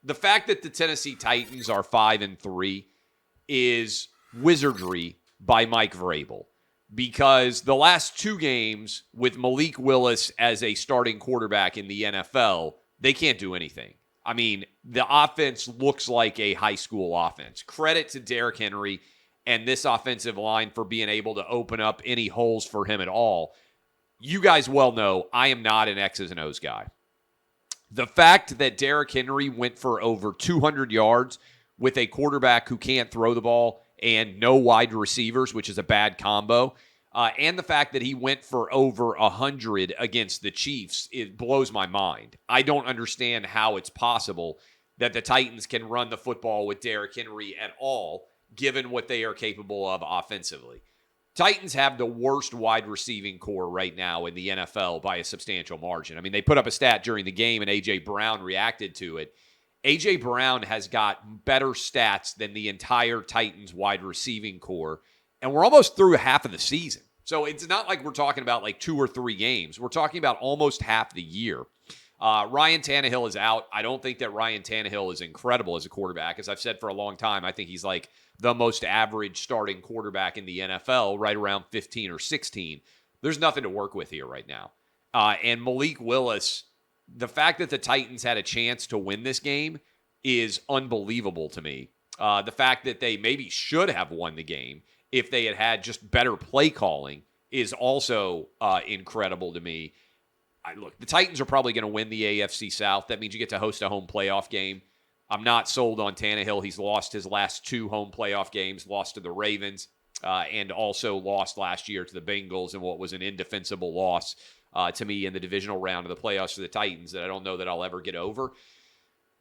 the fact that the Tennessee Titans are 5-3 is wizardry by Mike Vrabel, because the last two games with Malik Willis as a starting quarterback in the NFL, they can't do anything. I mean, the offense looks like a high school offense. Credit to Derrick Henry and this offensive line for being able to open up any holes for him at all. You guys well know I am not an X's and O's guy. The fact that Derrick Henry went for over 200 yards with a quarterback who can't throw the ball and no wide receivers, which is a bad combo, and the fact that he went for over 100 against the Chiefs, it blows my mind. I don't understand how it's possible that the Titans can run the football with Derrick Henry at all, given what they are capable of offensively. Titans have the worst wide receiving core right now in the NFL by a substantial margin. I mean, they put up a stat during the game, and A.J. Brown reacted to it. A.J. Brown has got better stats than the entire Titans wide receiving core, and we're almost through half of the season. So it's not like we're talking about like 2 or 3 games. We're talking about almost half the year. Ryan Tannehill is out. I don't think that Ryan Tannehill is incredible as a quarterback. As I've said for a long time, I think he's like the most average starting quarterback in the NFL, right around 15 or 16. There's nothing to work with here right now. And Malik Willis, the fact that the Titans had a chance to win this game is unbelievable to me. The fact that they maybe should have won the game if they had had just better play calling is also incredible to me. Look, the Titans are probably going to win the AFC South. That means you get to host a home playoff game. I'm not sold on Tannehill. He's lost his last 2 home playoff games, lost to the Ravens, and also lost last year to the Bengals in what was an indefensible loss to me in the divisional round of the playoffs for the Titans that I don't know that I'll ever get over.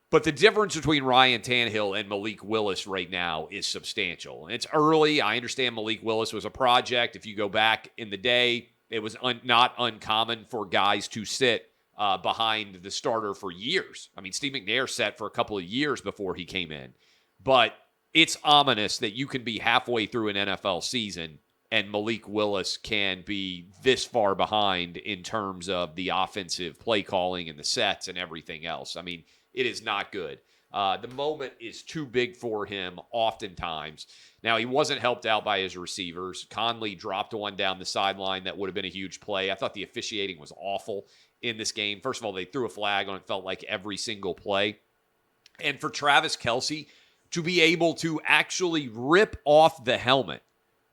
But the difference between Ryan Tannehill and Malik Willis right now is substantial. It's early. I understand Malik Willis was a project. If you go back in the day, it was not uncommon for guys to sit behind the starter for years. I mean, Steve McNair sat for a couple of years before he came in. But it's ominous that you can be halfway through an NFL season and Malik Willis can be this far behind in terms of the offensive play calling and the sets and everything else. I mean, it is not good. The moment is too big for him oftentimes. Now, he wasn't helped out by his receivers. Conley dropped one down the sideline that would have been a huge play. I thought the officiating was awful in this game. First of all, they threw a flag on it, felt like every single play. And for Travis Kelce to be able to actually rip off the helmet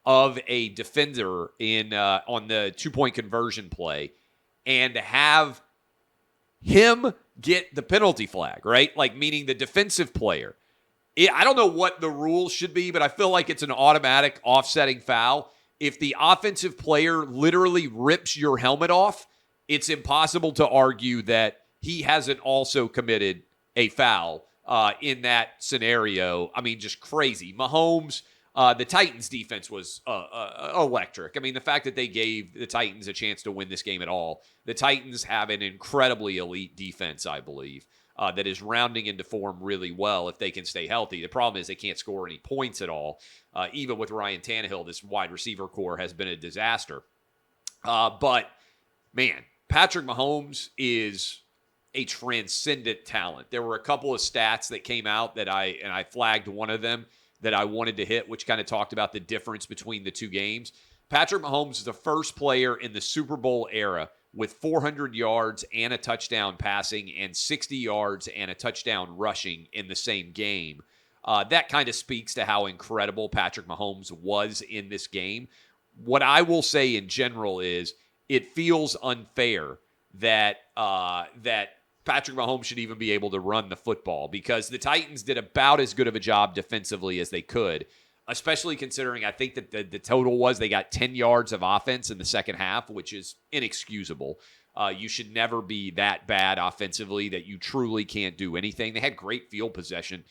of a defender on the 2-point conversion play and have him get the penalty flag, right? Like, meaning the defensive player. I don't know what the rules should be, but I feel like it's an automatic offsetting foul. If the offensive player literally rips your helmet off, it's impossible to argue that he hasn't also committed a foul in that scenario. I mean, just crazy. Mahomes, the Titans defense was electric. I mean, the fact that they gave the Titans a chance to win this game at all. The Titans have an incredibly elite defense, I believe, that is rounding into form really well if they can stay healthy. The problem is they can't score any points at all. Even with Ryan Tannehill, this wide receiver core has been a disaster. But, man, Patrick Mahomes is a transcendent talent. There were a couple of stats that came out that I flagged one of them that I wanted to hit, which kind of talked about the difference between the two games. Patrick Mahomes is the first player in the Super Bowl era with 400 yards and a touchdown passing and 60 yards and a touchdown rushing in the same game. That kind of speaks to how incredible Patrick Mahomes was in this game. What I will say in general is it feels unfair that Patrick Mahomes should even be able to run the football because the Titans did about as good of a job defensively as they could, especially considering I think that the total was they got 10 yards of offense in the second half, which is inexcusable. You should never be that bad offensively that you truly can't do anything. They had great field position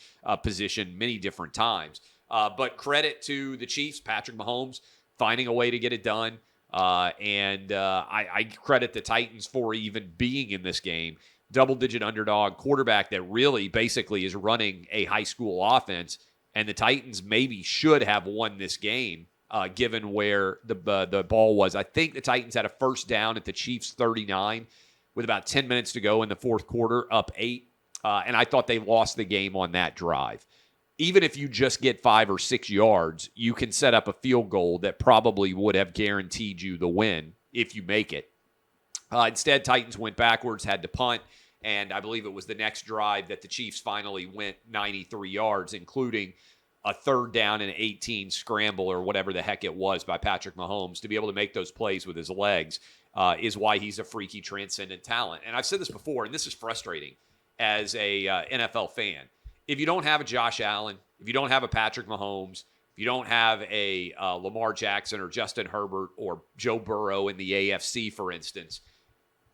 many different times. But credit to the Chiefs, Patrick Mahomes, finding a way to get it done. And I credit the Titans for even being in this game. Double-digit underdog quarterback that really basically is running a high school offense, and the Titans maybe should have won this game given where the ball was. I think the Titans had a first down at the Chiefs' 39 with about 10 minutes to go in the fourth quarter, up 8. And I thought they lost the game on that drive. Even if you just get 5 or 6 yards, you can set up a field goal that probably would have guaranteed you the win if you make it. Instead, Titans went backwards, had to punt, and I believe it was the next drive that the Chiefs finally went 93 yards, including a 3rd down and 18 scramble or whatever the heck it was by Patrick Mahomes. To be able to make those plays with his legs is why he's a freaky, transcendent talent. And I've said this before, and this is frustrating as a NFL fan. If you don't have a Josh Allen, if you don't have a Patrick Mahomes, if you don't have a Lamar Jackson or Justin Herbert or Joe Burrow in the AFC, for instance,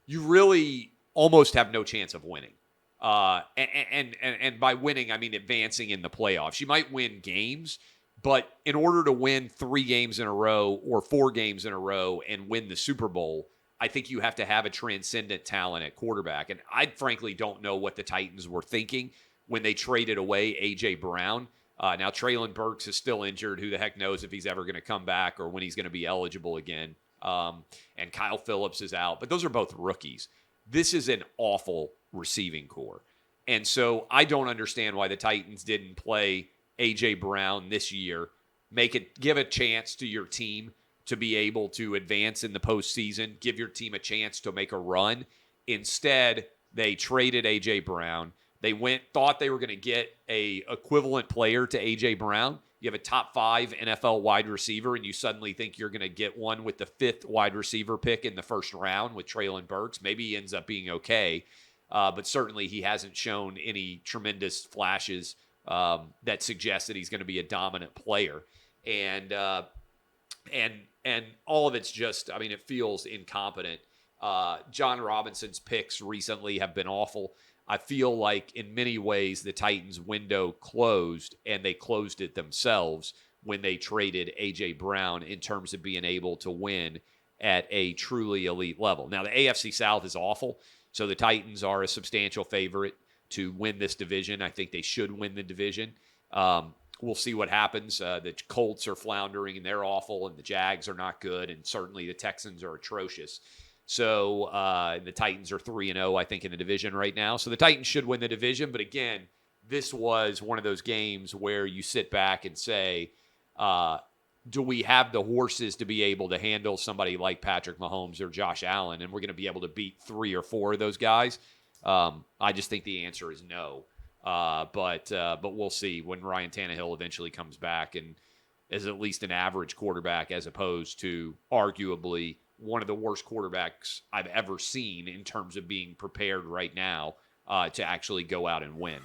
you really almost have no chance of winning. And by winning, I mean advancing in the playoffs. You might win games, but in order to win 3 games in a row or 4 games in a row and win the Super Bowl, I think you have to have a transcendent talent at quarterback. And I frankly don't know what the Titans were thinking when they traded away A.J. Brown. Now, Traylon Burks is still injured. Who the heck knows if he's ever going to come back or when he's going to be eligible again. And Kyle Phillips is out. But those are both rookies. This is an awful receiving core. And so I don't understand why the Titans didn't play A.J. Brown this year. Give a chance to your team to be able to advance in the postseason. Give your team a chance to make a run. Instead, they traded A.J. Brown. They thought they were going to get a equivalent player to A.J. Brown. You have a top 5 NFL wide receiver, and you suddenly think you're going to get one with the 5th wide receiver pick in the first round with Traylon Burks. Maybe he ends up being okay, but certainly he hasn't shown any tremendous flashes that suggest that he's going to be a dominant player. And all of it's just, I mean, it feels incompetent. John Robinson's picks recently have been awful. I feel like in many ways the Titans' window closed, and they closed it themselves when they traded A.J. Brown in terms of being able to win at a truly elite level. Now, the AFC South is awful, so the Titans are a substantial favorite to win this division. I think they should win the division. We'll see what happens. The Colts are floundering, and they're awful, and the Jags are not good, and certainly the Texans are atrocious. So the Titans are 3-0, I think, in the division right now. So the Titans should win the division. But again, this was one of those games where you sit back and say, do we have the horses to be able to handle somebody like Patrick Mahomes or Josh Allen? And we're going to be able to beat 3 or 4 of those guys. I just think the answer is no. But we'll see when Ryan Tannehill eventually comes back and is at least an average quarterback as opposed to arguably one of the worst quarterbacks I've ever seen in terms of being prepared right now to actually go out and win.